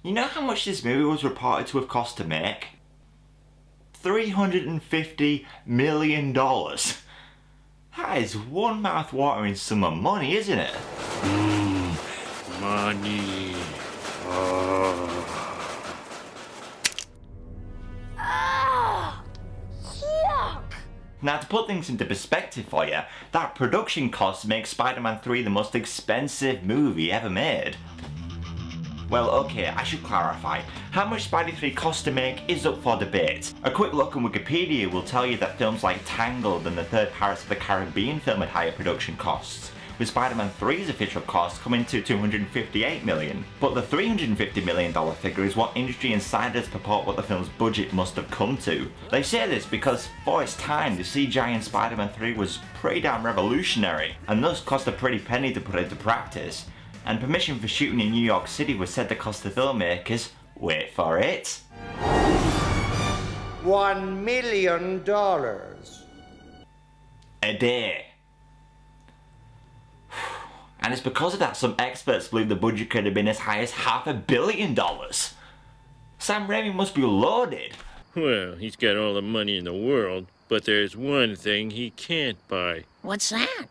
You know how much this movie was reported to have cost to make? $350 million. That is one mouth-watering sum of money, isn't it? Money. Now, to put things into perspective for you, that production cost makes Spider-Man 3 the most expensive movie ever made. Well, okay, I should clarify. How much Spidey 3 cost to make is up for debate. A quick look on Wikipedia will tell you that films like Tangled and the third Pirates of the Caribbean film had higher production costs, with Spider-Man 3's official cost coming to $258 million. But the $350 million figure is what industry insiders purport what the film's budget must have come to. They say this because, for its time, the CGI in Spider-Man 3 was pretty damn revolutionary, and thus cost a pretty penny to put into practice. And permission for shooting in New York City was said to cost the filmmakers, wait for it, $1 million a day. And it's because of that some experts believe the budget could have been as high as $500 million. Sam Raimi must be loaded. Well, he's got all the money in the world, but there's one thing he can't buy. What's that?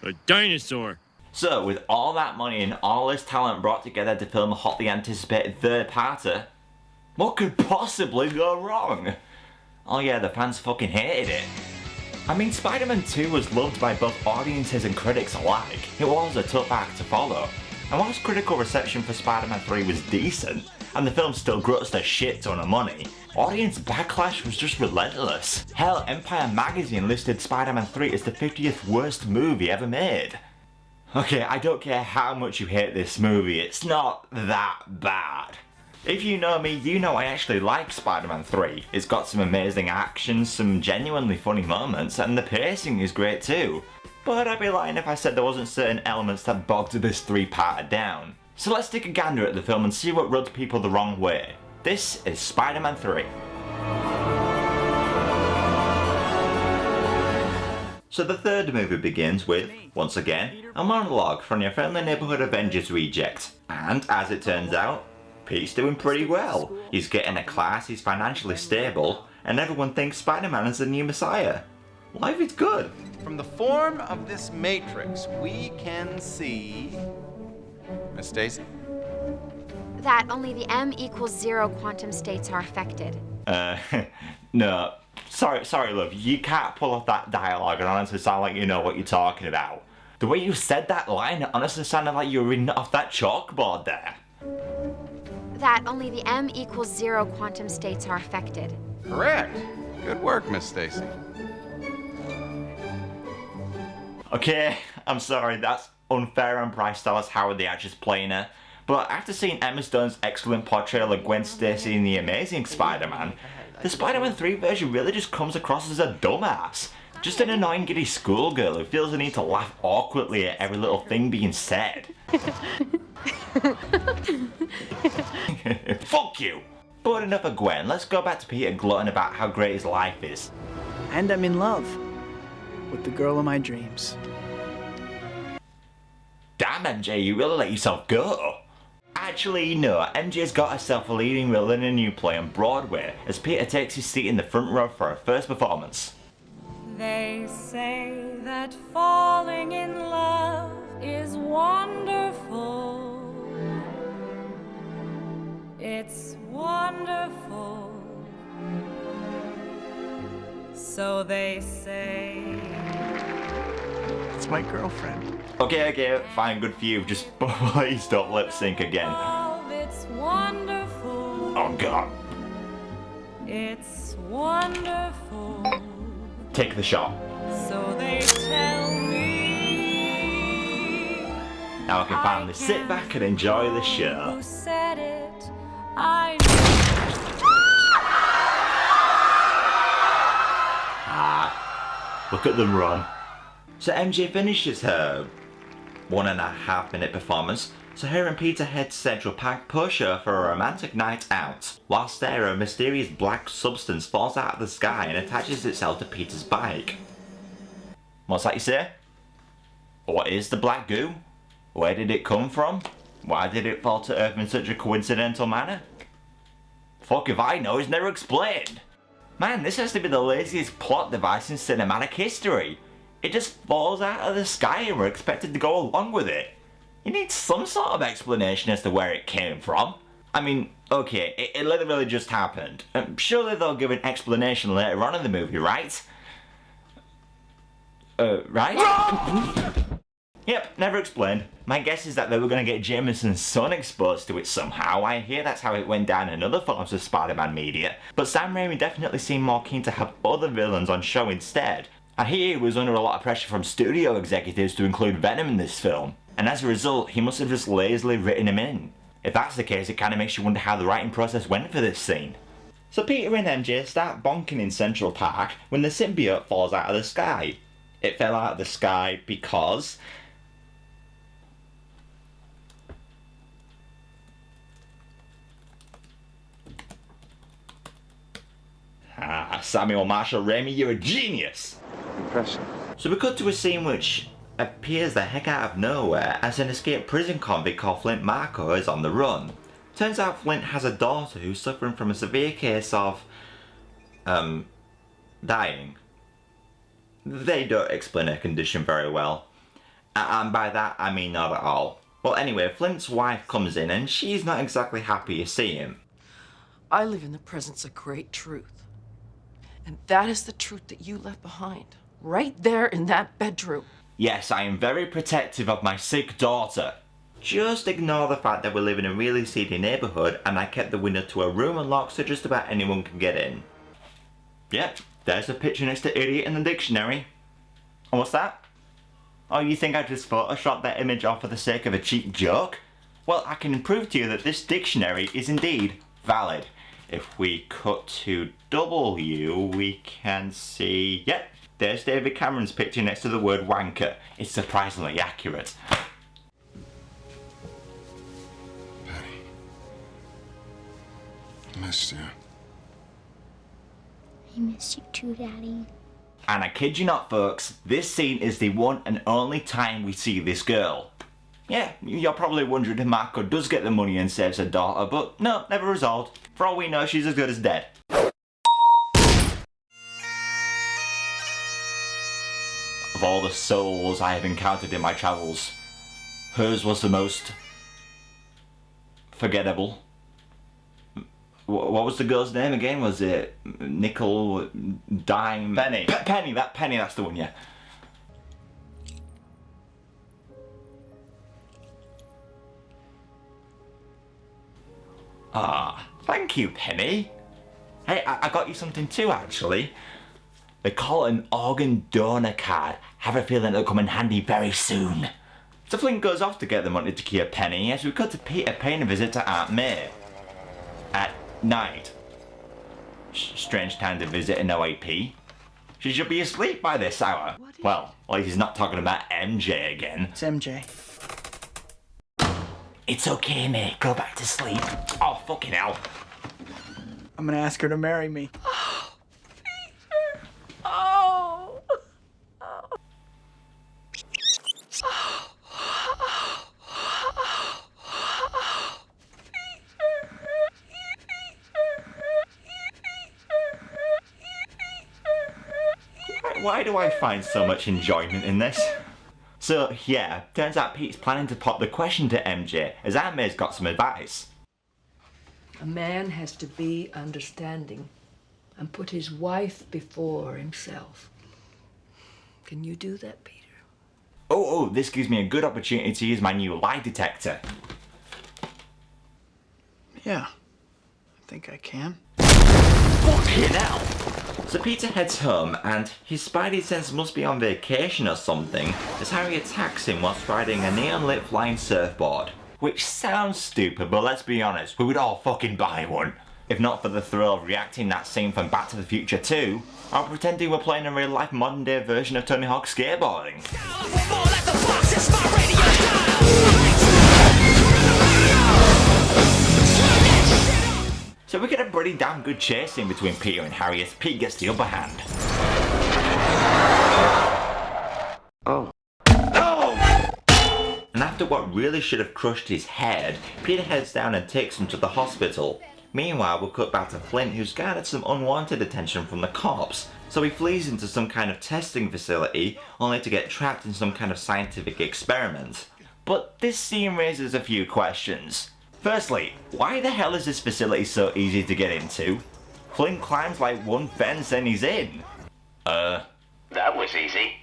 A dinosaur. So, with all that money and all this talent brought together to film a hotly anticipated third-parter, what could possibly go wrong? Oh yeah, the fans fucking hated it. I mean, Spider-Man 2 was loved by both audiences and critics alike. It was a tough act to follow. And whilst critical reception for Spider-Man 3 was decent, and the film still grossed a shit ton of money, audience backlash was just relentless. Hell, Empire magazine listed Spider-Man 3 as the 50th worst movie ever made. Okay, I don't care how much you hate this movie, it's not that bad. If you know me, you know I actually like Spider-Man 3. It's got some amazing action, some genuinely funny moments, and the pacing is great too. But I'd be lying if I said there wasn't certain elements that bogged this three-parter down. So let's take a gander at the film and see what rubbed people the wrong way. This is Spider-Man 3. So the third movie begins with, once again, a monologue from your friendly neighbourhood Avengers reject. And, as it turns out, Pete's doing pretty well. He's getting a class, he's financially stable, and everyone thinks Spider-Man is the new messiah. Life is good. From the form of this matrix, we can see... Miss Stacy? That only the m=0 quantum states are affected. No. Sorry, love, you can't pull off that dialogue and honestly sound like you know what you're talking about. The way you said that line, it honestly sounded like you were reading it off that chalkboard there. That only the m=0 quantum states are affected. Correct. Good work, Miss Stacy. Okay, I'm sorry, that's unfair on Bryce Dallas Howard, the actress playing her. But after seeing Emma Stone's excellent portrayal of Gwen Stacy in The Amazing Spider-Man, the Spider-Man 3 version really just comes across as a dumbass. Just an annoying giddy schoolgirl who feels the need to laugh awkwardly at every little thing being said. Fuck you! But enough of Gwen, let's go back to Peter gloating about how great his life is. And I'm in love with the girl of my dreams. Damn MJ, you really let yourself go. Actually, no, MJ's got herself a leading role in a new play on Broadway as Peter takes his seat in the front row for her first performance. They say that falling in love is wonderful. It's wonderful. So they say. It's my girlfriend. Okay, fine, good for you. Just please don't lip sync again. Love, it's wonderful. Oh god. It's wonderful. Take the shot. So they tell me. Now I can finally sit back and enjoy the show. Who said it? I Look at them run. So MJ finishes her 1.5 minute performance, so her and Peter head to Central Park Pusher for a romantic night out. Whilst there, a mysterious black substance falls out of the sky and attaches itself to Peter's bike. What's that you say? What is the black goo? Where did it come from? Why did it fall to Earth in such a coincidental manner? Fuck if I know, it's never explained. Man, this has to be the laziest plot device in cinematic history. It just falls out of the sky and we're expected to go along with it. You need some sort of explanation as to where it came from. I mean, okay, it literally just happened. Surely they'll give an explanation later on in the movie, right? Right? Yep, never explained. My guess is that they were going to get Jameson's son exposed to it somehow. I hear that's how it went down in other forms of Spider-Man media. But Sam Raimi definitely seemed more keen to have other villains on show instead. I hear he was under a lot of pressure from studio executives to include Venom in this film. And as a result, he must have just lazily written him in. If that's the case, it kind of makes you wonder how the writing process went for this scene. So Peter and MJ start bonking in Central Park when the symbiote falls out of the sky. It fell out of the sky because... Samuel Marshall Raimi, you're a genius! Impressive. So we cut to a scene which appears the heck out of nowhere as an escaped prison convict called Flint Marko is on the run. Turns out Flint has a daughter who's suffering from a severe case of... dying. They don't explain her condition very well. And by that I mean not at all. Well anyway, Flint's wife comes in and she's not exactly happy to see him. I live in the presence of great truth. And that is the truth that you left behind. Right there in that bedroom. Yes, I am very protective of my sick daughter. Just ignore the fact that we live in a really seedy neighbourhood and I kept the window to a room unlocked so just about anyone can get in. Yep, there's a picture next to idiot in the dictionary. And what's that? Oh, you think I just photoshopped that image off for the sake of a cheap joke? Well, I can prove to you that this dictionary is indeed valid. If we cut to W, we can see... Yep, there's David Cameron's picture next to the word wanker. It's surprisingly accurate. Patty. Missed you. I miss you too, Daddy. And I kid you not, folks, this scene is the one and only time we see this girl. Yeah, you're probably wondering if Marco does get the money and saves her daughter, but no, never resolved. For all we know, she's as good as dead. Of all the souls I have encountered in my travels, hers was the most forgettable. What was the girl's name again? Was it Nickel, Dime? Penny. Penny, that's the one, yeah. Ah, thank you, Penny. Hey, I got you something too, actually. They call it an organ donor card. Have a feeling it'll come in handy very soon. So Flint goes off to get the money to cure Penny as we cut to Peter paying a visit to Aunt May. At night. Strange time to visit an OAP. She should be asleep by this hour. Well, at least he's not talking about MJ again. It's MJ. It's okay, mate. Go back to sleep. Oh, fucking hell. I'm gonna ask her to marry me. Oh, Peter. Oh. Why do I find so much enjoyment in this? So, yeah, turns out Pete's planning to pop the question to MJ, as Aunt May's got some advice. A man has to be understanding and put his wife before himself. Can you do that, Peter? Oh, this gives me a good opportunity to use my new lie detector. Yeah, I think I can. Fucking hell! So Peter heads home, and his spidey sense must be on vacation or something, as Harry attacks him whilst riding a neon-lit flying surfboard. Which sounds stupid, but let's be honest, we would all fucking buy one. If not for the thrill of reacting that scene from Back to the Future 2, or pretending we're playing a real-life modern-day version of Tony Hawk's skateboarding. So we get a pretty damn good chase scene between Peter and Harry as Pete gets the upper hand. Oh. And after after what really should have crushed his head, Peter heads down and takes him to the hospital. Meanwhile, we'll cut back to Flint, who's garnered some unwanted attention from the cops. So he flees into some kind of testing facility, only to get trapped in some kind of scientific experiment. But this scene raises a few questions. Firstly, why the hell is this facility so easy to get into? Flint climbs like one fence and he's in. That was easy.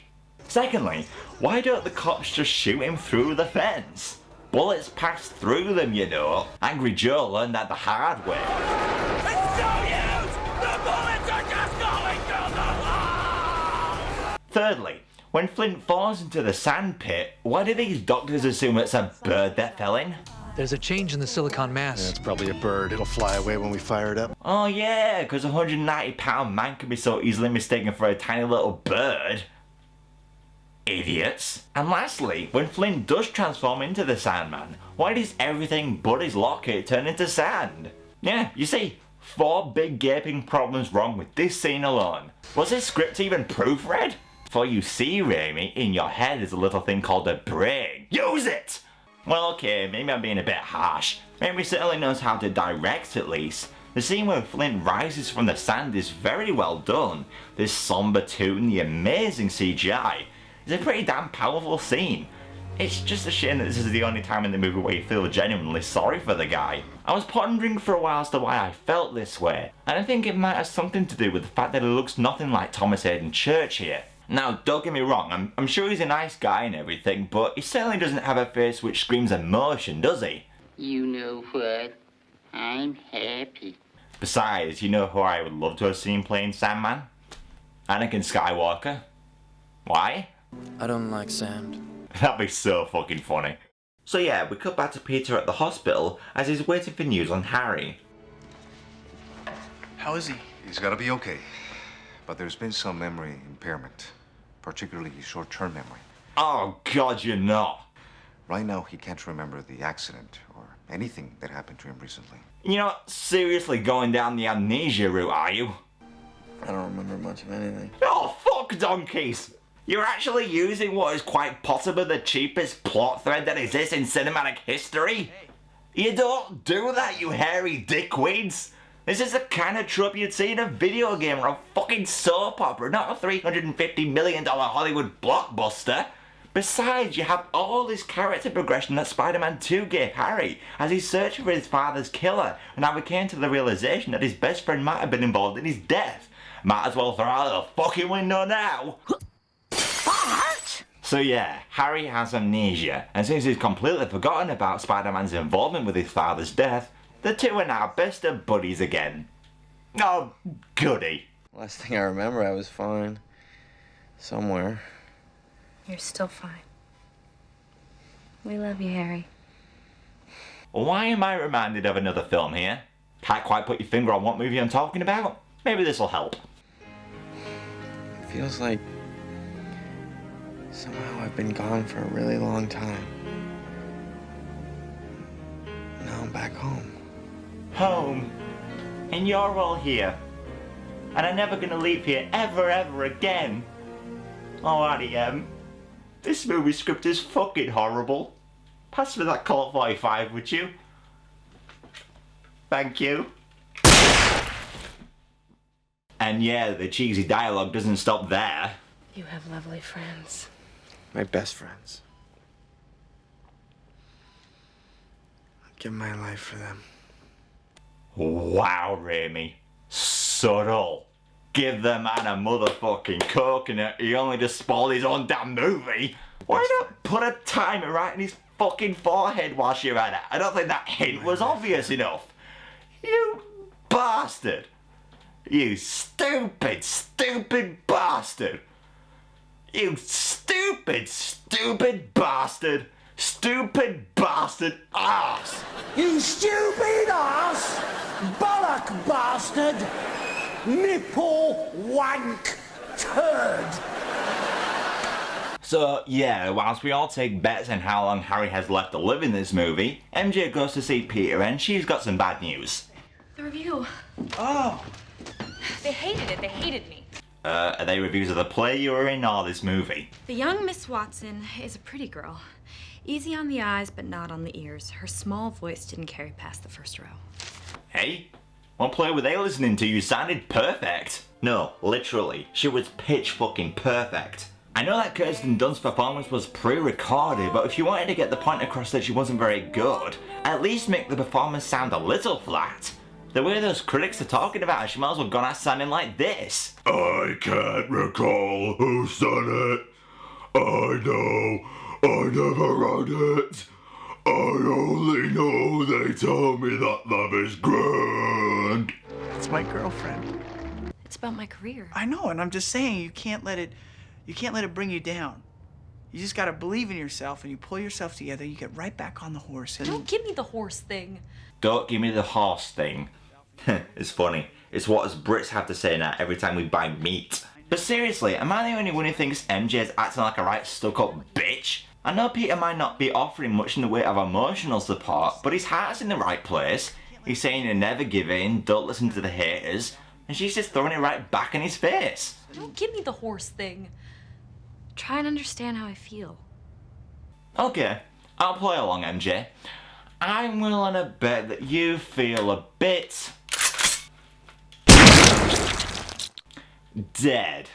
Secondly, why don't the cops just shoot him through the fence? Bullets pass through them, you know. Angry Joe learned that the hard way. It's no use! The bullets are just going through the wall! Thirdly, when Flint falls into the sand pit, why do these doctors assume it's a bird that fell in? There's a change in the silicon mass. Yeah, it's probably a bird. It'll fly away when we fire it up. Oh yeah, because a 190-pound man can be so easily mistaken for a tiny little bird. Idiots. And lastly, when Flint does transform into the Sandman, why does everything but his locket turn into sand? Yeah, you see, 4 big gaping problems wrong with this scene alone. Was this script even proofread? For you see, Raimi, in your head is a little thing called a brain. Use it! Well, okay, maybe I'm being a bit harsh. Raimi certainly knows how to direct at least. The scene where Flint rises from the sand is very well done. This somber tune, the amazing CGI. It's a pretty damn powerful scene. It's just a shame that this is the only time in the movie where you feel genuinely sorry for the guy. I was pondering for a while as to why I felt this way, and I think it might have something to do with the fact that he looks nothing like Thomas Hayden Church here. Now, don't get me wrong, I'm sure he's a nice guy and everything, but he certainly doesn't have a face which screams emotion, does he? You know what? I'm happy. Besides, you know who I would love to have seen playing Sandman? Anakin Skywalker. Why? I don't like sand. That'd be so fucking funny. So yeah, we cut back to Peter at the hospital as he's waiting for news on Harry. How is he? He's gotta be okay. But there's been some memory impairment, particularly short-term memory. Oh god, you're not. Right now, he can't remember the accident or anything that happened to him recently. You're not seriously going down the amnesia route, are you? I don't remember much of anything. Oh, fuck donkeys! You're actually using what is quite possibly the cheapest plot thread that exists in cinematic history? You don't do that, you hairy dickweeds! This is the kind of trope you'd see in a video game or a fucking soap opera, not a $350 million Hollywood blockbuster. Besides, you have all this character progression that Spider-Man 2 gave Harry as he's searching for his father's killer, and how he came to the realization that his best friend might have been involved in his death. Might as well throw out the fucking window now. So yeah, Harry has amnesia, and since he's completely forgotten about Spider-Man's involvement with his father's death, the two are now best of buddies again. Oh, goody. Last thing I remember, I was fine. Somewhere. You're still fine. We love you, Harry. Why am I reminded of another film here? Can't quite put your finger on what movie I'm talking about? Maybe this'll help. It feels like somehow I've been gone for a really long time. Now I'm back home. Home. And you're all here. And I'm never gonna leave here ever again. Oh, R.E.M. This movie script is fucking horrible. Pass me that Colt 45, would you? Thank you. And yeah, the cheesy dialogue doesn't stop there. You have lovely friends. My best friends. I'd give my life for them. Wow, Raimi. Subtle. Give the man a motherfucking coconut. He only just spoiled his own damn movie. Why not put a timer right in his fucking forehead whilst you're at it? I don't think that hint was obvious enough. You bastard. You stupid, stupid bastard. You stupid, stupid bastard. Stupid bastard ass. You stupid ass. Bollock bastard. Nipple wank turd. So yeah, whilst we all take bets on how long Harry has left to live in this movie, MJ goes to see Peter and she's got some bad news. The review. Oh. They hated it. They hated me. Are they reviews of the play you were in or this movie? The young Miss Watson is a pretty girl. Easy on the eyes, but not on the ears. Her small voice didn't carry past the first row. Hey? What play were they listening to? You sounded perfect. No, literally. She was pitch fucking perfect. I know that Kirsten Dunst's performance was pre-recorded, but if you wanted to get the point across that she wasn't very good, at least make the performance sound a little flat. The way those critics are talking about her, she might as well gone out sounding like this. I can't recall who said it. I know I never wrote it. I only know they tell me that love is grand. It's my girlfriend. It's about my career. I know, and I'm just saying you can't let it bring you down. You just gotta believe in yourself, and you pull yourself together, you get right back on the horse. And Don't give me the horse thing. Don't give me the horse thing. It's funny. It's what us Brits have to say now every time we buy meat. But seriously, am I the only one who thinks MJ's acting like a right stuck-up bitch? I know Peter might not be offering much in the way of emotional support, but his heart's in the right place. He's saying to never give in, don't listen to the haters, and she's just throwing it right back in his face. Don't give me the horse thing. Try and understand how I feel. Okay, I'll play along, MJ. I'm willing to bet that you feel a bit dead.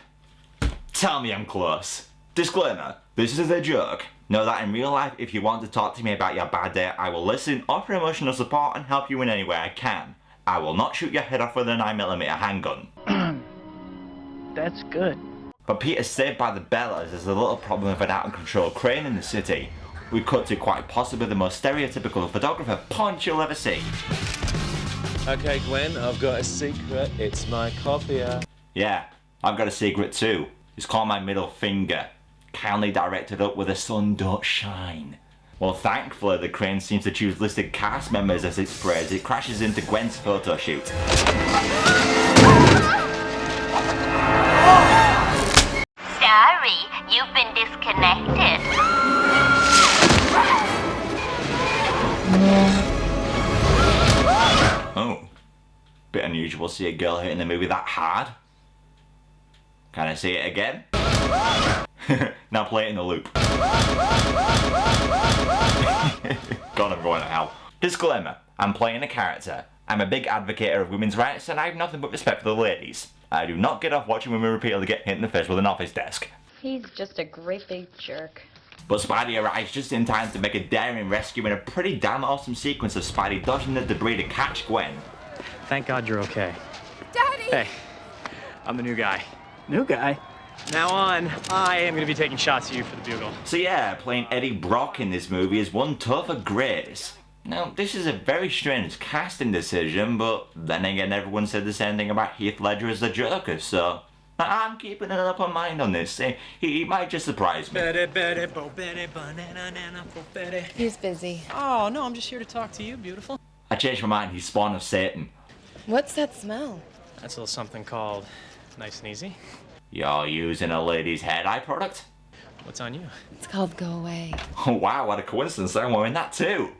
Tell me I'm close. Disclaimer, this is a joke. Know that in real life, if you want to talk to me about your bad day, I will listen, offer emotional support, and help you in any way I can. I will not shoot your head off with a 9mm handgun. that's good. But Peter's saved by the bell as there's a little problem with an out-of-control crane in the city. We cut to quite possibly the most stereotypical photographer punch you'll ever see. Okay, Gwen, I've got a secret. It's my copier. Yeah, I've got a secret too. It's called my middle finger. Kindly directed up where the sun don't shine. Well, thankfully, the crane seems to choose listed cast members as it sprays. It crashes into Gwen's photo shoot. Sorry, you've been disconnected. Oh. Bit unusual to see a girl hitting the movie that hard. Can I see it again? Now play it in the loop. God, I'm going to hell. Disclaimer, I'm playing a character. I'm a big advocate of women's rights and I have nothing but respect for the ladies. I do not get off watching women repeatedly get hit in the face with an office desk. He's just a great big jerk. But Spidey arrives just in time to make a daring rescue in a pretty damn awesome sequence of Spidey dodging the debris to catch Gwen. Thank God you're okay. Daddy! Hey, I'm the new guy. New guy? Now on, I am going to be taking shots at you for the bugle. So yeah, playing Eddie Brock in this movie is one tough of grace. Now, this is a very strange casting decision, but then again, everyone said the same thing about Heath Ledger as the Joker, so I'm keeping an open mind on this. He might just surprise me. He's busy. Oh, no, I'm just here to talk to you, beautiful. I changed my mind. He's spawn of Satan. What's that smell? That's a little something called Nice and Easy. You're using a lady's hair dye product? What's on you? It's called Go Away. Oh wow, what a coincidence, I'm wearing that too.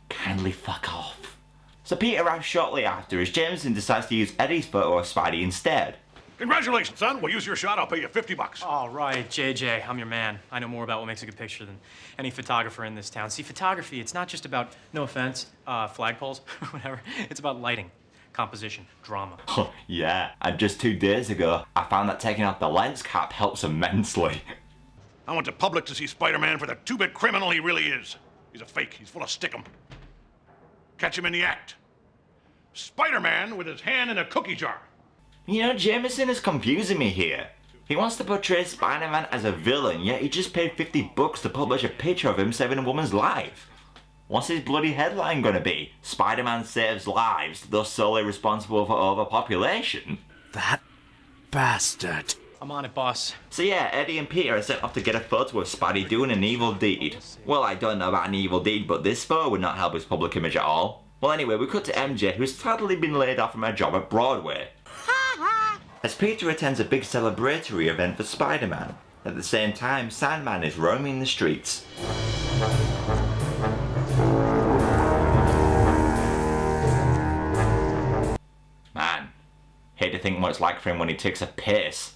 Kindly fuck off. So Peter arrives shortly after as Jameson decides to use Eddie's photo of Spidey instead. Congratulations, son. We'll use your shot. I'll pay you $50. All right, JJ, I'm your man. I know more about what makes a good picture than any photographer in this town. See, photography, it's not just about, no offense, flagpoles, whatever. It's about lighting, composition, drama. Yeah, and just 2 days ago, I found that taking off the lens cap helps immensely. I want the public to see Spider-Man for the two-bit criminal he really is. He's a fake. He's full of stickum. Catch him in the act. Spider-Man with his hand in a cookie jar. You know, Jameson is confusing me here. He wants to portray Spider-Man as a villain, yet he just paid $50 to publish a picture of him saving a woman's life. What's his bloody headline gonna be? Spider-Man saves lives, thus solely responsible for overpopulation? That bastard. I'm on it, boss. So yeah, Eddie and Peter are sent off to get a photo of Spidey doing an evil deed. Well, I don't know about an evil deed, but this photo would not help his public image at all. Well anyway, we cut to MJ, who's totally been laid off from her job at Broadway. As Peter attends a big celebratory event for Spider-Man. At the same time, Sandman is roaming the streets. Man, hate to think what it's like for him when he takes a piss.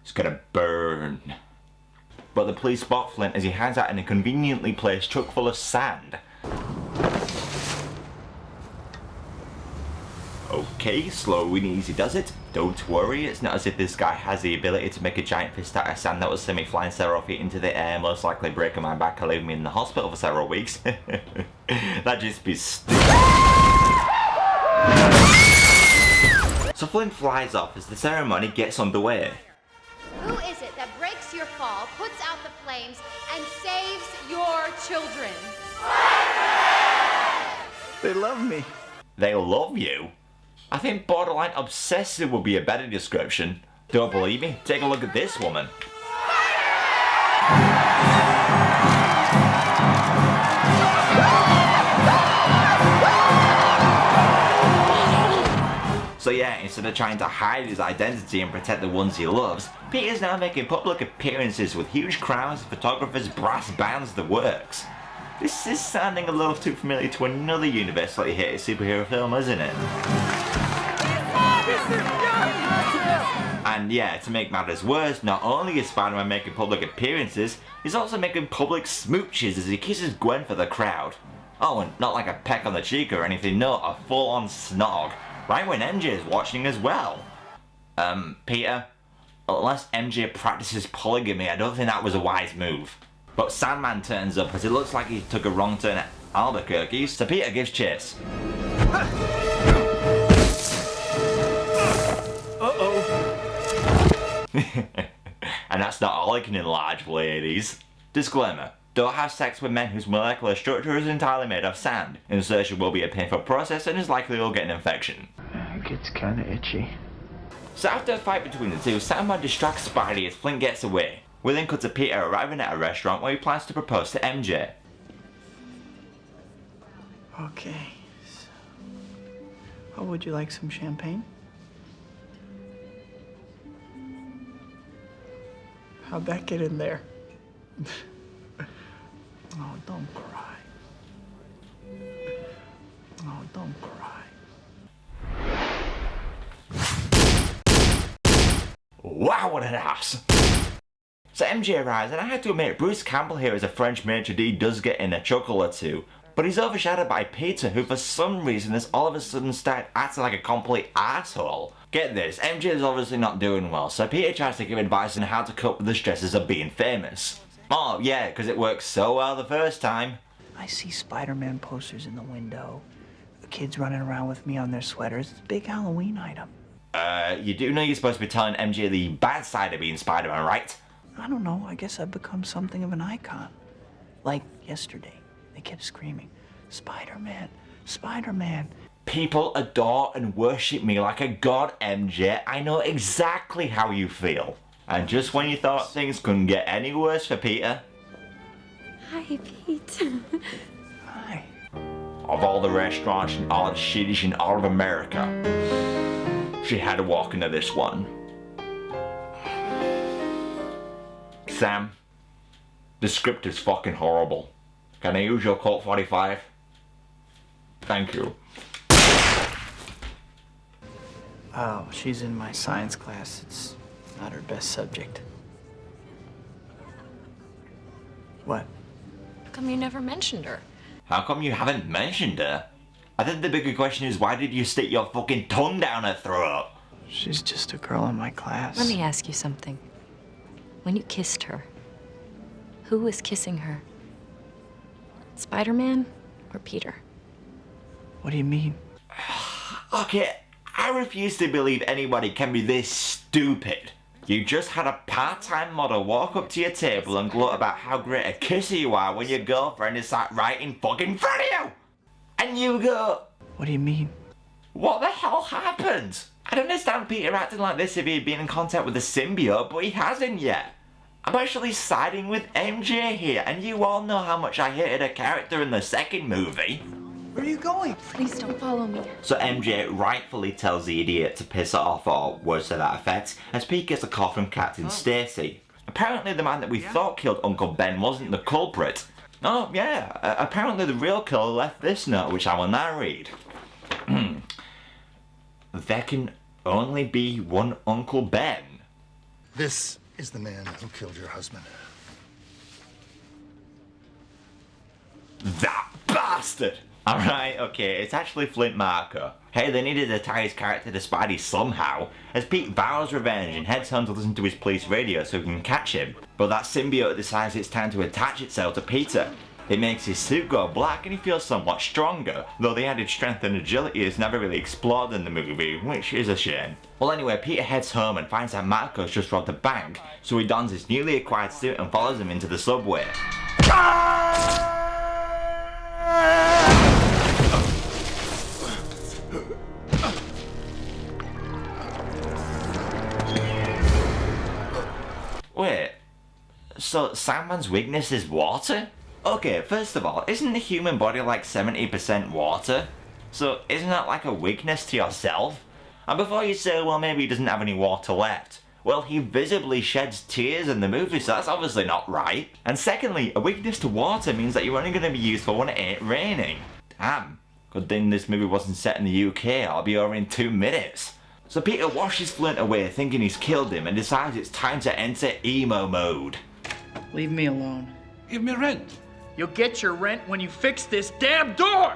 It's gonna burn. but the police spot Flint as he hangs out in a conveniently placed truck full of sand. Okay, slow and easy does it. Don't worry, it's not as if this guy has the ability to make a giant fist out of sand that will send me flying several feet into the air, most likely breaking my back and leaving me in the hospital for several weeks. That'd just be stupid. So Flint flies off as the ceremony gets underway. Who is it that breaks your fall, puts out the flames, and saves your children? They love me. They love you? I think borderline obsessive would be a better description. Don't believe me? Take a look at this woman. So yeah, instead of trying to hide his identity and protect the ones he loves, Peter's now making public appearances with huge crowds of photographers, brass bands, the works. This is sounding a little too familiar to another universally hated superhero film, isn't it? And yeah, to make matters worse, not only is Spider-Man making public appearances, he's also making public smooches as he kisses Gwen for the crowd. Oh, and not like a peck on the cheek or anything, no, a full-on snog. Right when MJ is watching as well. Peter, unless MJ practices polygamy, I don't think that was a wise move. But Sandman turns up as it looks like he took a wrong turn at Albuquerque, so Peter gives chase. And that's not all he can enlarge, ladies. Disclaimer. Don't have sex with men whose molecular structure is entirely made of sand. Insertion will be a painful process and is likely you'll get an infection. It gets kinda itchy. So after a fight between the two, Sandman distracts Spidey as Flint gets away. We then cut to Peter arriving at a restaurant where he plans to propose to MJ. Okay. Oh, would you like some champagne? How'd that get in there? Oh, don't cry. Oh, don't cry. Wow, what an ass! So MJ arrives, and I have to admit, Bruce Campbell here as a French maitre d' does get in a chuckle or two, but he's overshadowed by Peter, who for some reason has all of a sudden started acting like a complete asshole. Get this, MJ is obviously not doing well, so Peter tries to give advice on how to cope with the stresses of being famous. Oh yeah, because it worked so well the first time. I see Spider-Man posters in the window. The kids running around with me on their sweaters. It's a big Halloween item. You do know you're supposed to be telling MJ the bad side of being Spider-Man, right? I don't know, I guess I've become something of an icon. Like yesterday, they kept screaming, Spider-Man, Spider-Man. People adore and worship me like a god, MJ. I know exactly how you feel. And just when you thought things couldn't get any worse for Peter. Hi, Pete. Hi. Of all the restaurants and all the cities in all of America, she had to walk into this one. Sam, the script is fucking horrible. Can I use your Colt 45? Thank you. Oh, she's in my science class. It's not her best subject. What? How come you never mentioned her? How come you haven't mentioned her? I think the bigger question is, why did you stick your fucking tongue down her throat? She's just a girl in my class. Let me ask you something. When you kissed her, who was kissing her? Spider-Man or Peter? What do you mean? Okay, I refuse to believe anybody can be this stupid. You just had a part-time model walk up to your table and gloat about how great a kisser you are when your girlfriend is sat right in fucking front of you! And you go... What do you mean? What the hell happened? I'd understand Peter acting like this if he had been in contact with the symbiote, but he hasn't yet. I'm actually siding with MJ here, and you all know how much I hated her character in the second movie. Where are you going? Please don't follow me. So MJ rightfully tells the idiot to piss it off, or words to that effect, as Pete gets a call from Captain Stacy. Apparently the man that we thought killed Uncle Ben wasn't the culprit. Oh yeah, apparently the real killer left this note, which I will now read. There can only be one Uncle Ben. This is the man who killed your husband. That bastard! Alright, okay, it's actually Flint Marko. Hey, they needed to tie his character to Spidey somehow, as Pete vows revenge and heads home to listen to his police radio so he can catch him. But that symbiote decides it's time to attach itself to Peter. It makes his suit go black and he feels somewhat stronger, though the added strength and agility is never really explored in the movie, which is a shame. Well anyway, Peter heads home and finds that Marco's just robbed a bank, so he dons his newly acquired suit and follows him into the subway. Wait, so Sandman's weakness is water? Okay, first of all, isn't the human body like 70% water? So isn't that like a weakness to yourself? And before you say, well maybe he doesn't have any water left, well he visibly sheds tears in the movie, so that's obviously not right. And secondly, a weakness to water means that you're only going to be useful when it ain't raining. Damn, good thing this movie wasn't set in the UK, I'll be over in 2 minutes. So Peter washes Flint away thinking he's killed him and decides it's time to enter emo mode. Leave me alone. Give me rent. You'll get your rent when you fix this damn door!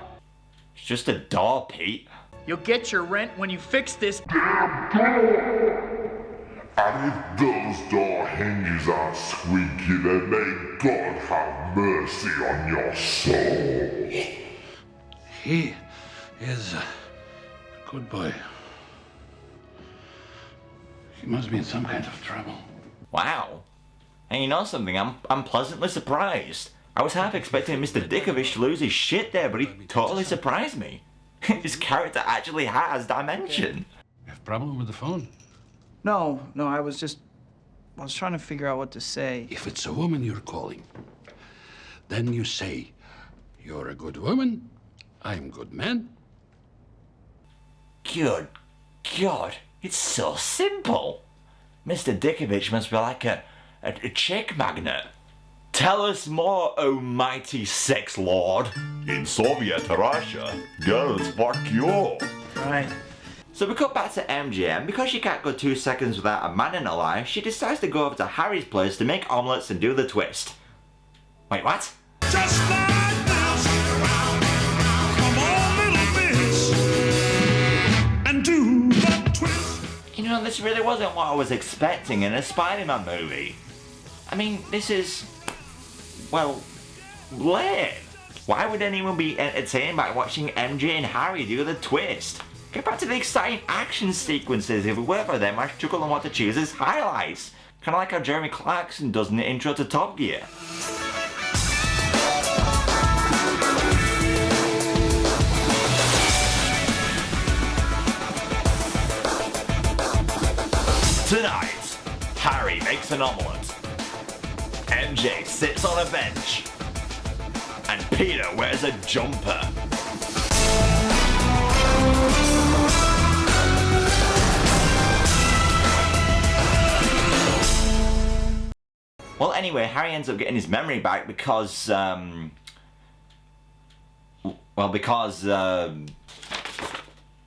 It's just a door, Pete. You'll get your rent when you fix this damn door! And if those door hinges are squeaky, then may God have mercy on your soul. He is a good boy. He must be in some kind of trouble. Wow. And you know something, I'm pleasantly surprised. I was half expecting Mr. Dickovich to lose his shit there, but he totally surprised me. His character actually has dimension. You have a problem with the phone? No, I was trying to figure out what to say. If it's a woman you're calling, then you say, you're a good woman, I'm good man. Good God, it's so simple. Mr. Dickovich must be like a chick magnet. Tell us more, oh mighty sex lord. In Soviet Russia, girls fuck you. Right. So we cut back to MJ, and because she can't go 2 seconds without a man in her life, she decides to go over to Harry's place to make omelettes and do the twist. Wait, what? Just like this. Come on, little bitch. And do the twist. You know, this really wasn't what I was expecting in a Spider-Man movie. I mean, this is, well, lame. Why would anyone be entertained by watching MJ and Harry do the twist? Get back to the exciting action sequences. If it were for them, I'd struggle on what to choose as highlights. Kinda like how Jeremy Clarkson does in the intro to Top Gear. Tonight, Harry makes an omelette. MJ sits on a bench. And Peter wears a jumper. Well, anyway, Harry ends up getting his memory back because, oh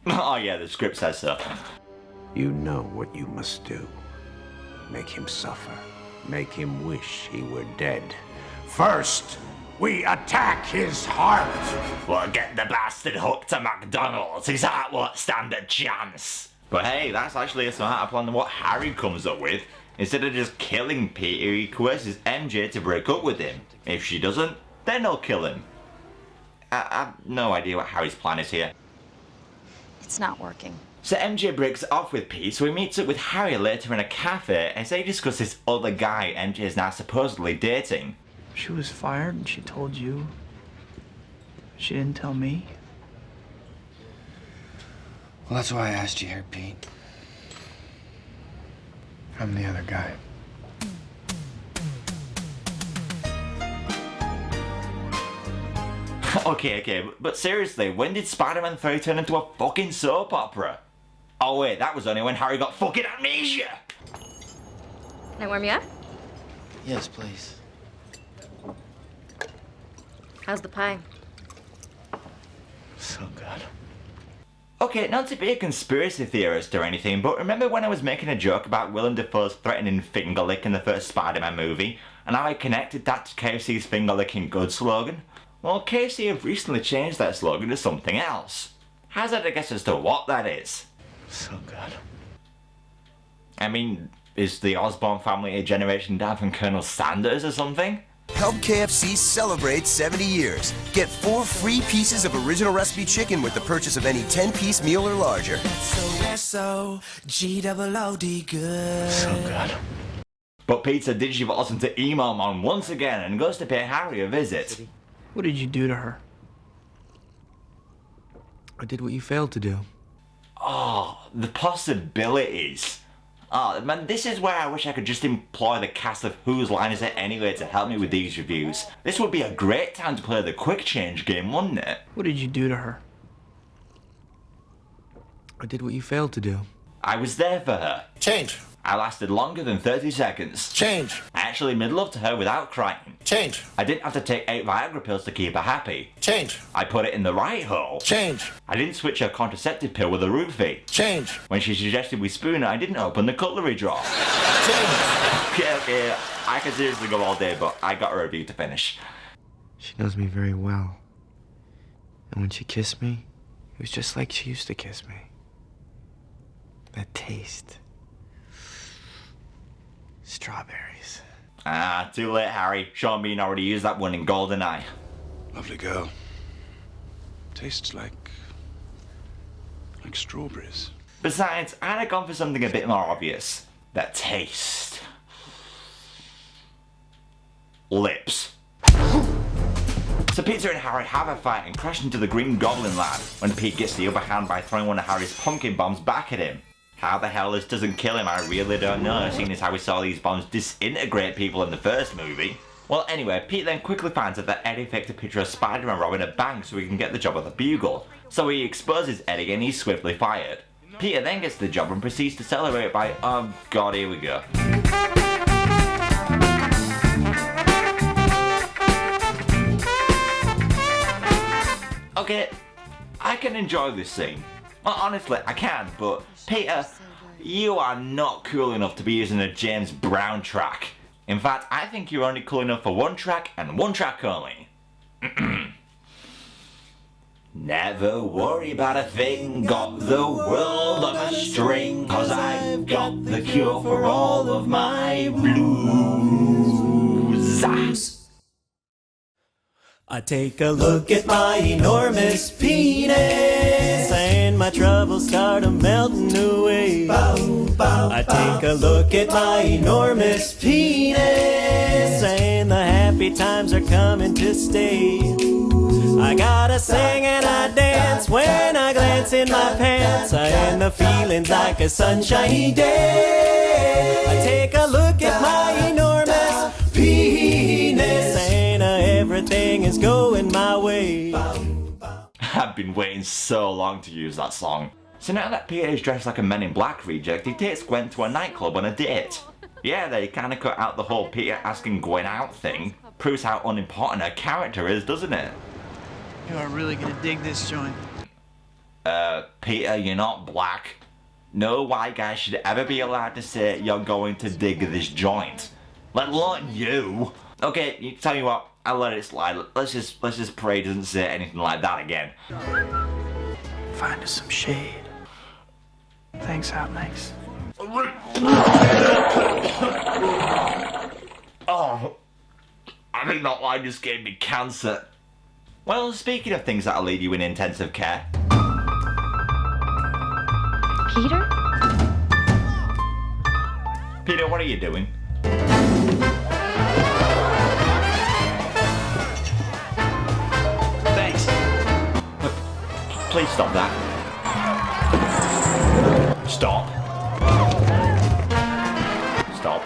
yeah, the script says so. You know what you must do. Make him suffer. Make him wish he were dead. First, we attack his heart. We'll get the bastard hooked to McDonald's. His heart won't stand a chance. But hey, that's actually a smarter plan than what Harry comes up with. Instead of just killing Peter, he coerces MJ to break up with him. If she doesn't, then he'll kill him. I have no idea what Harry's plan is here. It's not working. So MJ breaks off with Pete, so he meets up with Harry later in a cafe as they discuss this other guy MJ is now supposedly dating. She was fired and she told you. She didn't tell me. Well, that's why I asked you here, Pete. I'm the other guy. Okay, but seriously, when did Spider-Man 3 turn into a fucking soap opera? Oh wait, that was only when Harry got fucking amnesia! Can I warm you up? Yes, please. How's the pie? So good. Okay, not to be a conspiracy theorist or anything, but remember when I was making a joke about Willem Dafoe's threatening finger lick in the first Spider-Man movie, and how I connected that to KFC's finger licking good slogan? Well, Casey have recently changed that slogan to something else. Hazard a guess as to what that is. So good. I mean, is the Osborn family a generation down from Colonel Sanders or something? Help KFC celebrate 70 years. Get 4 free pieces of original recipe chicken with the purchase of any 10-piece meal or larger. S-O-G-O-O-D good. So good. But Peter digivolves into Emo Man once again and goes to pay Harry a visit. What did you do to her? I did what you failed to do. Oh, the possibilities. Oh, man, this is where I wish I could just employ the cast of Whose Line Is It Anyway to help me with these reviews. This would be a great time to play the quick change game, wouldn't it? What did you do to her? I did what you failed to do. I was there for her. Change. I lasted longer than 30 seconds. Change. I actually made love to her without crying. Change. I didn't have to take 8 Viagra pills to keep her happy. Change. I put it in the right hole. Change. I didn't switch her contraceptive pill with a roofie. Change. When she suggested we spoon her, I didn't open the cutlery drawer. Change. Okay, I can seriously go all day, but I got a review to finish. She knows me very well. And when she kissed me, it was just like she used to kiss me. That taste. Strawberries. Ah, too late, Harry. Sean Bean already used that one in GoldenEye. Lovely girl. Tastes like strawberries. Besides, I'd have gone for something a bit more obvious. That taste. Lips. So Peter and Harry have a fight and crash into the Green Goblin lab when Pete gets the upper hand by throwing one of Harry's pumpkin bombs back at him. How the hell this doesn't kill him, I really don't know, seeing as how we saw these bombs disintegrate people in the first movie. Well, anyway, Pete then quickly finds out that Eddie faked a picture of Spider-Man robbing a bank so he can get the job at the Bugle. So he exposes Eddie and he's swiftly fired. Peter then gets the job and proceeds to celebrate by, oh god, here we go. Okay, I can enjoy this scene. Well, honestly, I can, but Peter, you are not cool enough to be using a James Brown track. In fact, I think you're only cool enough for one track and one track only. Never worry about a thing, got the world on a string, 'cause I've got the cure for all of my blues. I take a look at my enormous penis, and my troubles start melting away. I take a look at my enormous penis, and the happy times are coming to stay. I gotta sing and I dance when I glance in my pants, and the feeling's like a sunshiny day. I take a look at my enormous penis, and everything is going my way. I've been waiting so long to use that song. So now that Peter is dressed like a Men in Black reject, he takes Gwen to a nightclub on a date. Yeah, they kinda cut out the whole Peter asking Gwen out thing. Proves how unimportant her character is, doesn't it? You are really gonna dig this joint. Peter, you're not black. No white guy should ever be allowed to say you're going to dig this joint. Let alone you. Okay, you tell you what, I'll let it slide. Let's just pray he doesn't say anything like that again. Find us some shade. Thanks, Hot Mix. Oh, I think that line just gave me cancer. Well, speaking of things that'll leave you in intensive care. Peter? Peter, what are you doing? Thanks. Please stop that. Stop. Stop.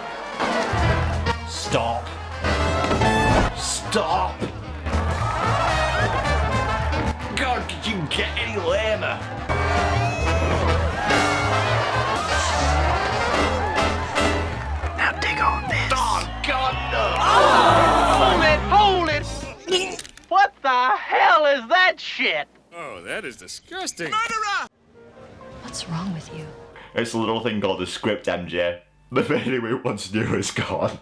Stop. Stop. God, could you get any lamer? Now dig on this. Oh, God, no. Hold it! What the hell is that shit? Oh, that is disgusting. What's wrong with you? It's a little thing called the script, MJ. The baby we once knew is gone.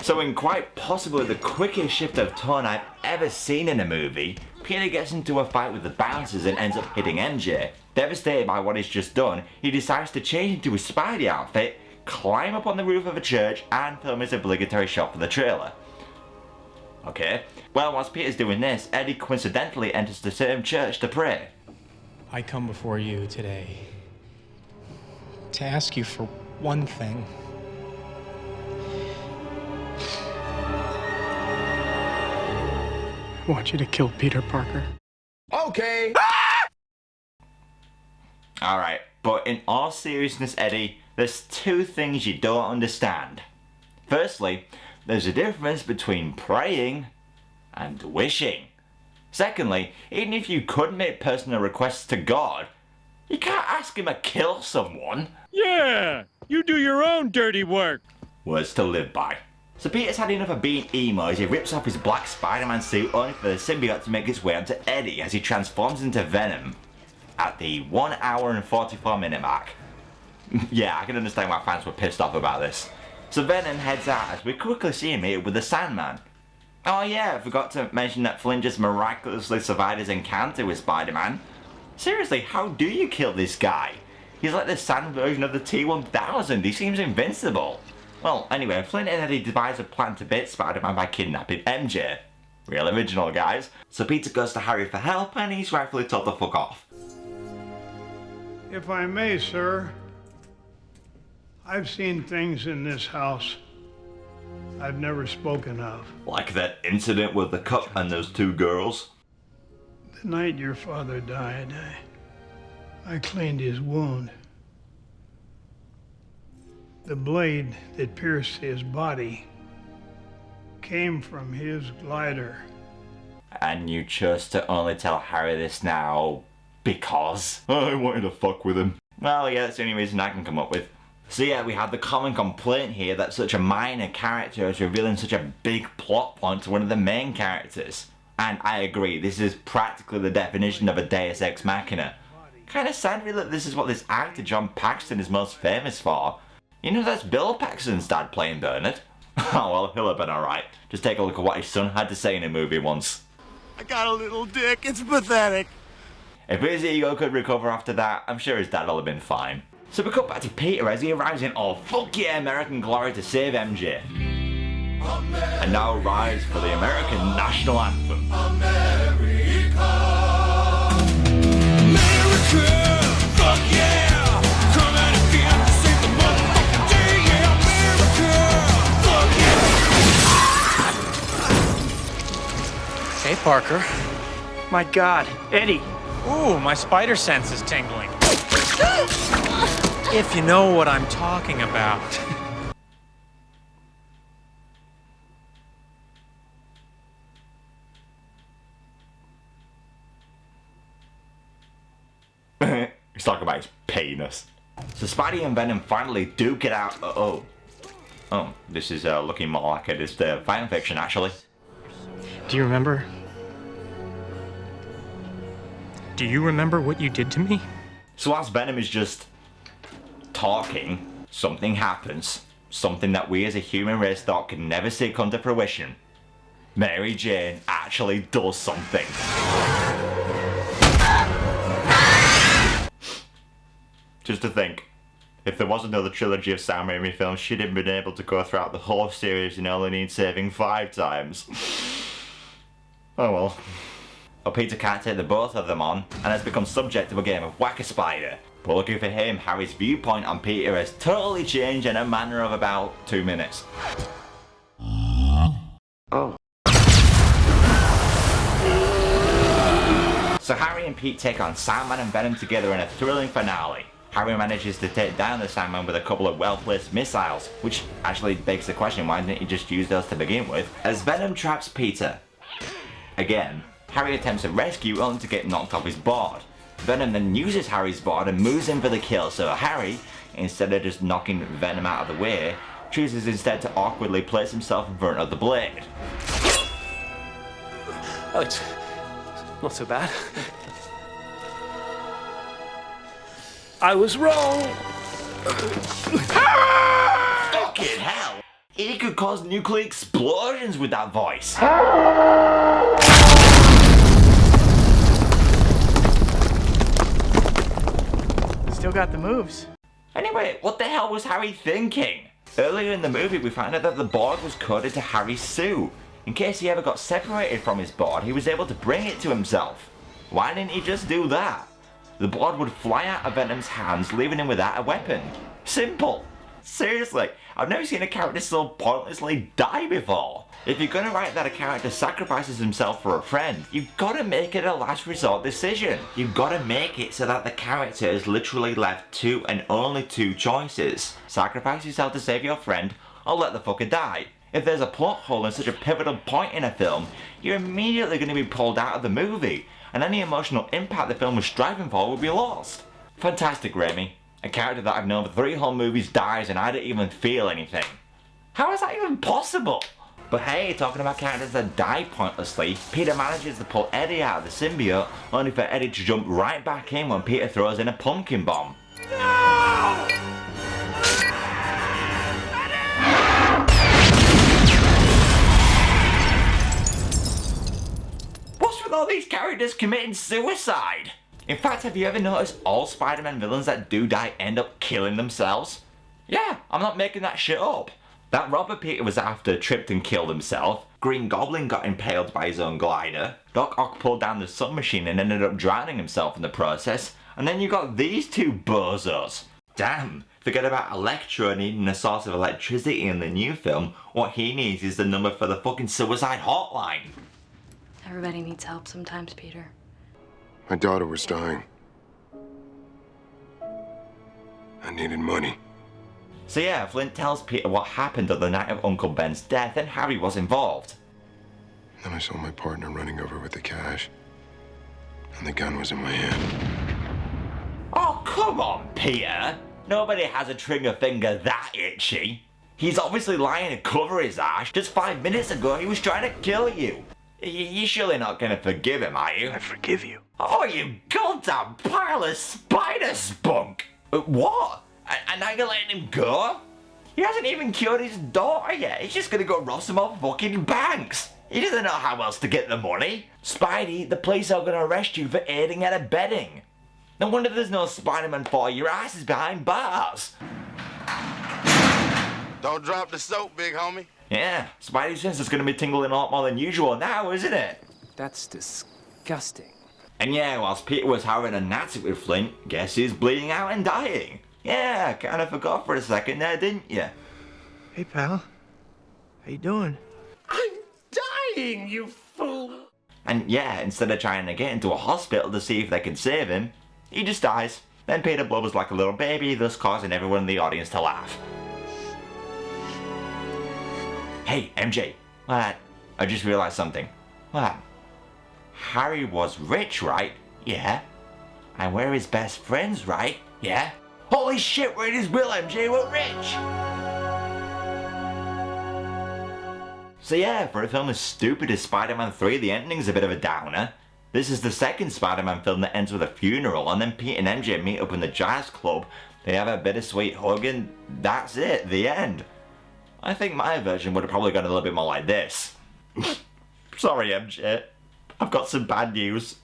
So in quite possibly the quickest shift of tone I've ever seen in a movie, Peter gets into a fight with the bouncers and ends up hitting MJ. Devastated by what he's just done, he decides to change into his Spidey outfit, climb up on the roof of a church and film his obligatory shot for the trailer. Okay, well whilst Peter's doing this, Eddie coincidentally enters the same church to pray. I come before you today to ask you for one thing. I want you to kill Peter Parker. Okay. Alright, but in all seriousness, Eddie, there's two things you don't understand. Firstly, there's a difference between praying and wishing. Secondly, even if you could make personal requests to God, you can't ask him to kill someone. Yeah, you do your own dirty work. Words to live by. So Peter's had enough of being emo as he rips off his black Spider-Man suit only for the symbiote to make its way onto Eddie as he transforms into Venom at the 1 hour and 44 minute mark. Yeah, I can understand why fans were pissed off about this. So Venom heads out as we quickly see him meet with the Sandman. Oh yeah, I forgot to mention that Flynn just miraculously survived his encounter with Spider-Man. Seriously, how do you kill this guy? He's like the sand version of the T-1000, he seems invincible. Well, anyway, Flynn and Eddie devise a plan to bait Spider-Man by kidnapping MJ. Real original, guys. So Peter goes to Harry for help and he's rightfully told to fuck off. If I may, sir, I've seen things in this house I've never spoken of. Like that incident with the cup and those two girls? The night your father died, I cleaned his wound. The blade that pierced his body came from his glider. And you chose to only tell Harry this now because? I wanted to fuck with him. Well, yeah, that's the only reason I can come up with. So yeah, we have the common complaint here that such a minor character is revealing such a big plot point to one of the main characters. And I agree, this is practically the definition of a Deus Ex Machina. Kinda sad really that this is what this actor John Paxton is most famous for. You know that's Bill Paxton's dad playing Bernard. Oh well, he'll have been alright. Just take a look at what his son had to say in a movie once. I got a little dick, it's pathetic. If his ego could recover after that, I'm sure his dad will have been fine. So we cut back to Peter as he arrives in all fuck yeah American glory to save MJ. And now rise for the American national anthem. America, fuck yeah! Come out again to save the motherfucking day, yeah, America, fuck yeah! Hey, Parker. My God, Eddie. Ooh, my spider sense is tingling. If you know what I'm talking about. He's talking about his penis. So Spidey and Venom finally do get out. Oh, this is looking more like it is the fan fiction actually. Do you remember? Do you remember what you did to me? So whilst Venom is just talking, something happens. Something that we as a human race thought could never see come to fruition. Mary Jane actually does something. Just to think, if there was another trilogy of Sam Raimi films, she'd have been able to go throughout the whole series and only need saving 5 times. Oh well. But Peter can't take the both of them on, and has become subject to a game of Whack-A-Spider. But lucky for him, Harry's viewpoint on Peter has totally changed in a matter of about 2 minutes. Oh. So Harry and Pete take on Sandman and Venom together in a thrilling finale. Harry manages to take down the Sandman with a couple of well-placed missiles, which actually begs the question, why didn't he just use those to begin with? As Venom traps Peter. Again, Harry attempts a rescue only to get knocked off his board. Venom then uses Harry's board and moves in for the kill, so Harry, instead of just knocking Venom out of the way, chooses instead to awkwardly place himself in front of the blade. Oh, it's not so bad. I was wrong. Fucking hell! He could cause nuclear explosions with that voice. Still got the moves. Anyway, what the hell was Harry thinking? Earlier in the movie, we found out that the board was coded to Harry's suit. In case he ever got separated from his board, he was able to bring it to himself. Why didn't he just do that? The board would fly out of Venom's hands, leaving him without a weapon. Simple. Seriously, I've never seen a character so pointlessly die before. If you're gonna write that a character sacrifices himself for a friend, you've gotta make it a last resort decision. You've gotta make it so that the character is literally left two and only two choices. Sacrifice yourself to save your friend, or let the fucker die. If there's a plot hole in such a pivotal point in a film, you're immediately gonna be pulled out of the movie, and any emotional impact the film was striving for will be lost. Fantastic, Raimi. A character that I've known for 3 whole movies dies and I don't even feel anything. How is that even possible? But hey, talking about characters that die pointlessly, Peter manages to pull Eddie out of the symbiote, only for Eddie to jump right back in when Peter throws in a pumpkin bomb. No! What's with all these characters committing suicide? In fact, have you ever noticed all Spider-Man villains that do die end up killing themselves? Yeah, I'm not making that shit up. That robber Peter was after tripped and killed himself, Green Goblin got impaled by his own glider, Doc Ock pulled down the submachine and ended up drowning himself in the process, and then you got these two bozos. Damn, forget about Electro needing a source of electricity in the new film, what he needs is the number for the fucking suicide hotline. Everybody needs help sometimes, Peter. My daughter was dying. I needed money. So yeah, Flint tells Peter what happened on the night of Uncle Ben's death and Harry was involved. Then I saw my partner running over with the cash. And the gun was in my hand. Oh, come on, Peter. Nobody has a trigger finger that itchy. He's obviously lying to cover his ass. Just 5 minutes ago, he was trying to kill you. You're surely not gonna forgive him, are you? I forgive you. Oh, you goddamn pile of spider spunk! What? And now you're letting him go? He hasn't even cured his daughter yet. He's just gonna go rob some more fucking banks. He doesn't know how else to get the money. Spidey, the police are gonna arrest you for aiding and abetting. No wonder there's no Spider-Man 4. Your ass is behind bars. Don't drop the soap, big homie. Yeah, Spidey's sense is gonna be tingling a lot more than usual now, isn't it? That's disgusting. And yeah, whilst Peter was having a nazi with Flint, guess who's bleeding out and dying? Yeah, kinda forgot for a second there, didn't you? Hey, pal. How you doing? I'm dying, you fool! And yeah, instead of trying to get into a hospital to see if they can save him, he just dies. Then Peter blubbers like a little baby, thus causing everyone in the audience to laugh. Hey, MJ. What? I just realized something. What? Harry was rich, right? Yeah. And we're his best friends, right? Yeah. Holy shit, we're in his will, MJ, we're rich! So yeah, for a film as stupid as Spider-Man 3, the ending's a bit of a downer. This is the second Spider-Man film that ends with a funeral, and then Pete and MJ meet up in the jazz club, they have a bittersweet hug, and that's it, the end. I think my version would have probably gone a little bit more like this. Sorry, MJ. I've got some bad news.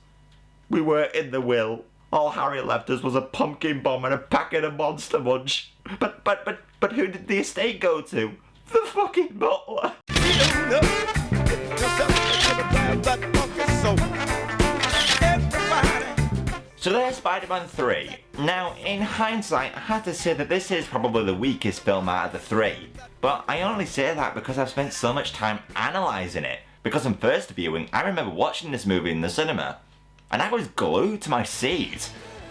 We weren't in the will. All Harry left us was a pumpkin bomb and a packet of Monster Munch. But who did the estate go to? The fucking butler. So there's Spider-Man 3. Now, in hindsight, I have to say that this is probably the weakest film out of the 3. But I only say that because I've spent so much time analysing it. Because on first viewing, I remember watching this movie in the cinema, and I was glued to my seat.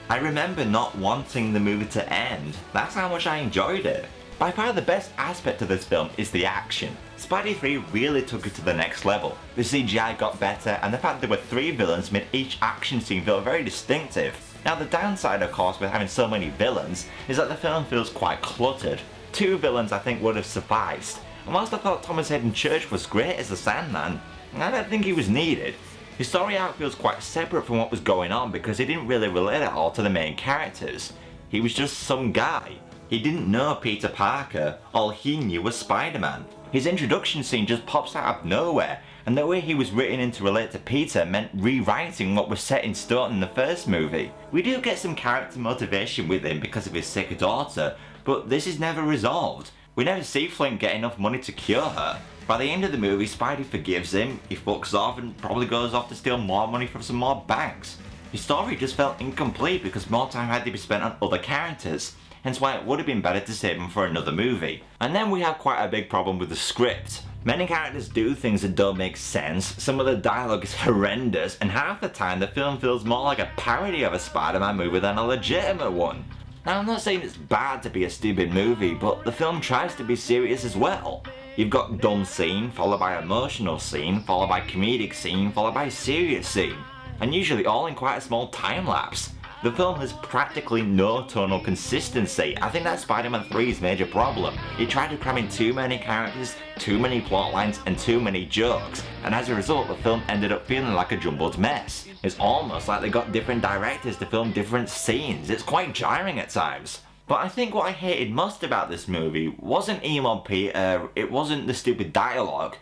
I remember not wanting the movie to end. That's how much I enjoyed it. By far the best aspect of this film is the action. Spidey 3 really took it to the next level. The CGI got better, and the fact there were 3 villains made each action scene feel very distinctive. Now the downside, of course, with having so many villains is that the film feels quite cluttered. 2 villains I think would have sufficed. And whilst I thought Thomas Hayden Church was great as the Sandman, I don't think he was needed. His story arc feels quite separate from what was going on because he didn't really relate at all to the main characters. He was just some guy. He didn't know Peter Parker, all he knew was Spider-Man. His introduction scene just pops out of nowhere, and the way he was written in to relate to Peter meant rewriting what was set in stone in the first movie. We do get some character motivation with him because of his sick daughter, but this is never resolved. We never see Flint get enough money to cure her. By the end of the movie, Spidey forgives him, he fucks off and probably goes off to steal more money from some more banks. His story just felt incomplete because more time had to be spent on other characters, hence why it would have been better to save him for another movie. And then we have quite a big problem with the script. Many characters do things that don't make sense, some of the dialogue is horrendous, and half the time the film feels more like a parody of a Spider-Man movie than a legitimate one. Now I'm not saying it's bad to be a stupid movie, but the film tries to be serious as well. You've got dumb scene, followed by emotional scene, followed by comedic scene, followed by serious scene, and usually all in quite a small time lapse. The film has practically no tonal consistency. I think that's Spider-Man 3's major problem. It tried to cram in too many characters, too many plot lines, and too many jokes, and as a result the film ended up feeling like a jumbled mess. It's almost like they got different directors to film different scenes. It's quite jarring at times. But I think what I hated most about this movie wasn't emo Peter, it wasn't the stupid dialogue,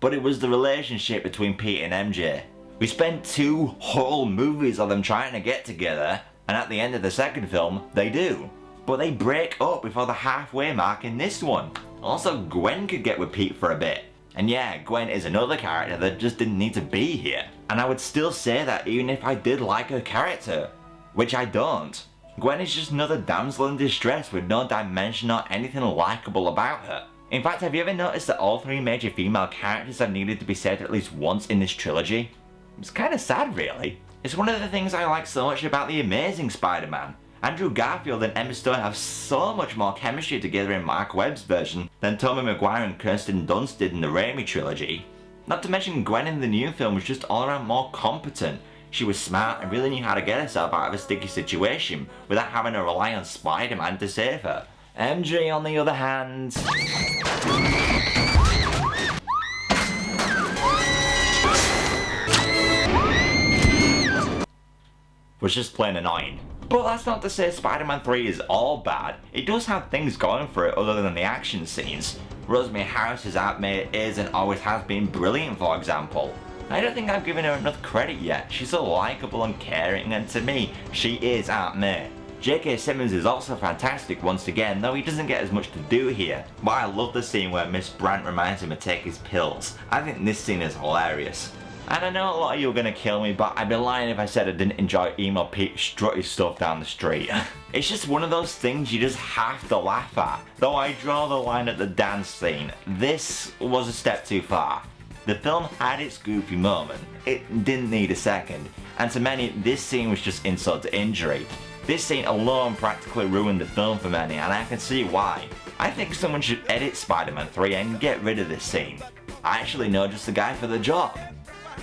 but it was the relationship between Peter and MJ. We spent 2 whole movies of them trying to get together, and at the end of the second film, they do. But they break up before the halfway mark in this one. Also, Gwen could get with Pete for a bit. And yeah, Gwen is another character that just didn't need to be here. And I would still say that even if I did like her character, which I don't. Gwen is just another damsel in distress with no dimension or anything likable about her. In fact, have you ever noticed that all 3 major female characters have needed to be saved at least once in this trilogy? It's kind of sad, really. It's one of the things I like so much about The Amazing Spider-Man. Andrew Garfield and Emma Stone have so much more chemistry together in Mark Webb's version than Tobey Maguire and Kirsten Dunst did in the Raimi trilogy. Not to mention Gwen in the new film was just all around more competent. She was smart and really knew how to get herself out of a sticky situation without having to rely on Spider-Man to save her. MJ, on the other hand, was just plain annoying. But that's not to say Spider-Man 3 is all bad. It does have things going for it other than the action scenes. Rosemary Harris's Aunt May is and always has been brilliant, for example. I don't think I've given her enough credit yet. She's so likeable and caring, and to me, she is Aunt May. J.K. Simmons is also fantastic once again, though he doesn't get as much to do here. But I love the scene where Miss Brandt reminds him to take his pills. I think this scene is hilarious. And I know a lot of you are gonna kill me, but I'd be lying if I said I didn't enjoy emo Pete strut his stuff down the street. It's just one of those things you just have to laugh at. Though I draw the line at the dance scene, this was a step too far. The film had its goofy moment, it didn't need a second, and to many this scene was just insult to injury. This scene alone practically ruined the film for many, and I can see why. I think someone should edit Spider-Man 3 and get rid of this scene. I actually know just the guy for the job.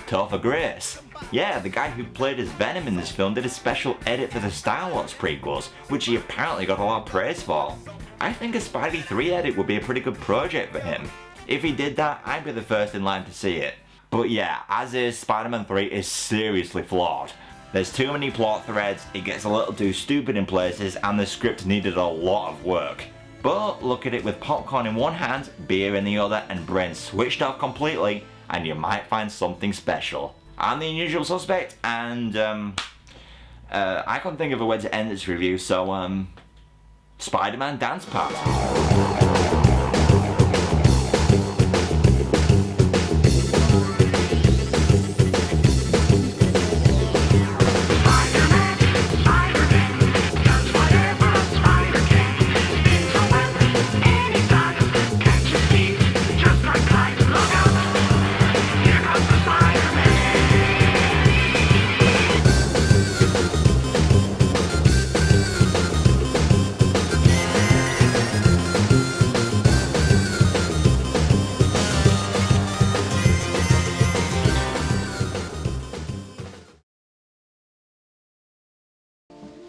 Topher Grace. Yeah, the guy who played as Venom in this film did a special edit for the Star Wars prequels, which he apparently got a lot of praise for. I think a Spidey 3 edit would be a pretty good project for him. If he did that, I'd be the first in line to see it. But yeah, as is, Spider-Man 3 is seriously flawed. There's too many plot threads, it gets a little too stupid in places, and the script needed a lot of work. But look at it with popcorn in one hand, beer in the other, and brain switched off completely, and you might find something special. I'm the unusual suspect, and I can't think of a way to end this review, so Spider-Man Dance Party.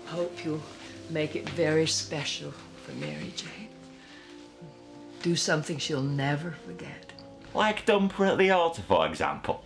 Hope you'll make it very special for Mary Jane. Do something she'll never forget. Like dumping at the altar, for example.